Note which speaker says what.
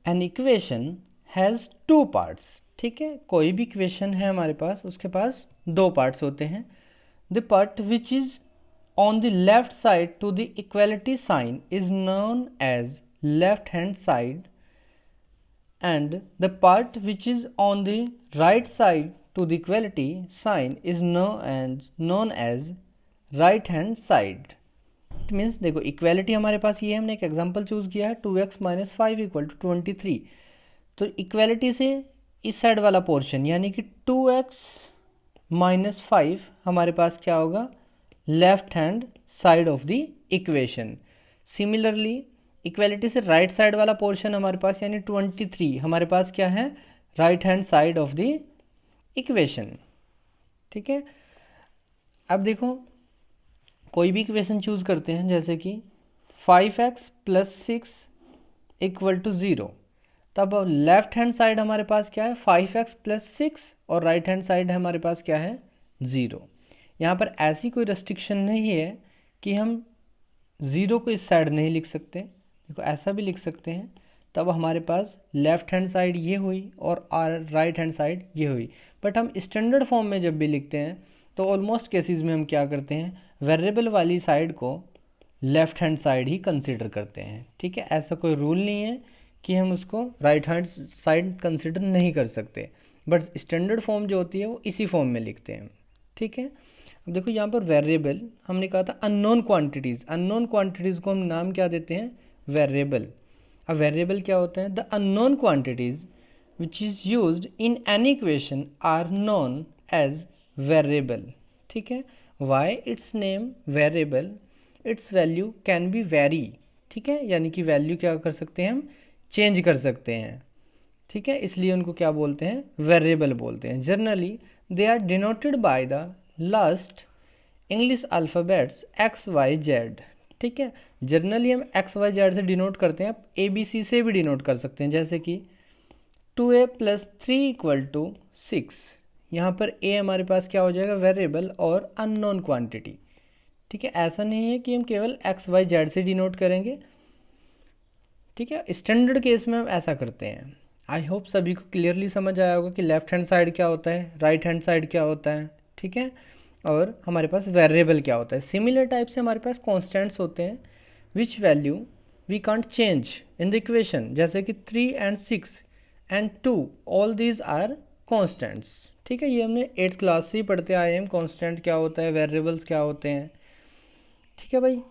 Speaker 1: An equation has two parts, ठीक है, कोई भी इक्वेशन है हमारे पास, उसके पास दो पार्ट्स होते हैं. The part which is on the left side to the equality sign is known as left hand side, and the part which is on the right side to the equality sign is known as right hand side. It means देखो equality हमारे पास ये है, हमने एक example choose किया है 2x minus 5 equal to 23. तो equality से इस साइड वाला पोर्शन यानी कि 2x माइनस 5 हमारे पास क्या होगा, left hand side of the equation. Similarly equality से राइट साइड वाला पोर्शन हमारे पास यानी 23 हमारे पास क्या है, right hand side of the equation. ठीक है, अब देखो कोई भी इक्वेशन चूज करते हैं, जैसे कि 5x प्लस 6 इक्वल टू 0, तब लेफ्ट हैंड साइड हमारे पास क्या है, 5x प्लस 6 और राइट हैंड साइड हमारे पास क्या है, 0. यहाँ पर ऐसी कोई रेस्ट्रिक्शन नहीं है कि हम 0 को इस साइड नहीं लिख सकते, देखो ऐसा भी लिख सकते हैं. तब हमारे पास लेफ्ट हैंड साइड ये हुई और राइट हैंड साइड ये हुई. बट हम स्टैंडर्ड फॉर्म में जब भी लिखते हैं तो ऑलमोस्ट केसेस में हम क्या करते हैं, वेरिएबल वाली साइड को लेफ्ट हैंड साइड ही कंसिडर करते हैं. ठीक है, ऐसा कोई रूल नहीं है कि हम उसको राइट हैंड साइड कंसिडर नहीं कर सकते, बट स्टैंडर्ड फॉर्म जो होती है वो इसी फॉर्म में लिखते हैं. ठीक है, अब देखो यहाँ पर वेरिएबल हमने कहा था अननोन क्वांटिटीज़, अननोन क्वांटिटीज़ को हम नाम क्या देते हैं, वेरिएबल. अब वेरिएबल क्या होते हैं, the unknown quantities which is used in any equation are known as variable. ठीक है, why its name variable, its value can be vary. ठीक है, यानी कि वैल्यू क्या कर सकते हैं, हम चेंज कर सकते हैं. ठीक है, इसलिए उनको क्या बोलते हैं, वेरिएबल बोलते हैं. Generally they are denoted by the last English alphabets x y z. ठीक है, जनरली हम एक्स वाई जेड से डिनोट करते हैं, आप ए बी सी से भी डिनोट कर सकते हैं, जैसे कि 2a प्लस 3 इक्वल टू 6. यहाँ पर a हमारे पास क्या हो जाएगा, वेरिएबल और अननोन क्वांटिटी. ठीक है, ऐसा नहीं है कि हम केवल एक्स वाई जेड से डिनोट करेंगे. ठीक है, स्टैंडर्ड केस में हम ऐसा करते हैं. आई होप सभी को क्लियरली समझ आया होगा कि लेफ्ट हैंड साइड क्या होता है, राइट हैंड साइड क्या होता है. ठीक है, और हमारे पास वेरिएबल क्या होता है. सिमिलर टाइप से हमारे पास कॉन्स्टेंट्स होते हैं which value we can't change in the equation, जैसे कि 3 and 6 and 2 all these are constants. ठीक है, ये हमने 8th क्लास से ही पढ़ते आए हैं, कॉन्स्टेंट क्या होता है, वेरिएबल्स क्या होते हैं. ठीक है भाई,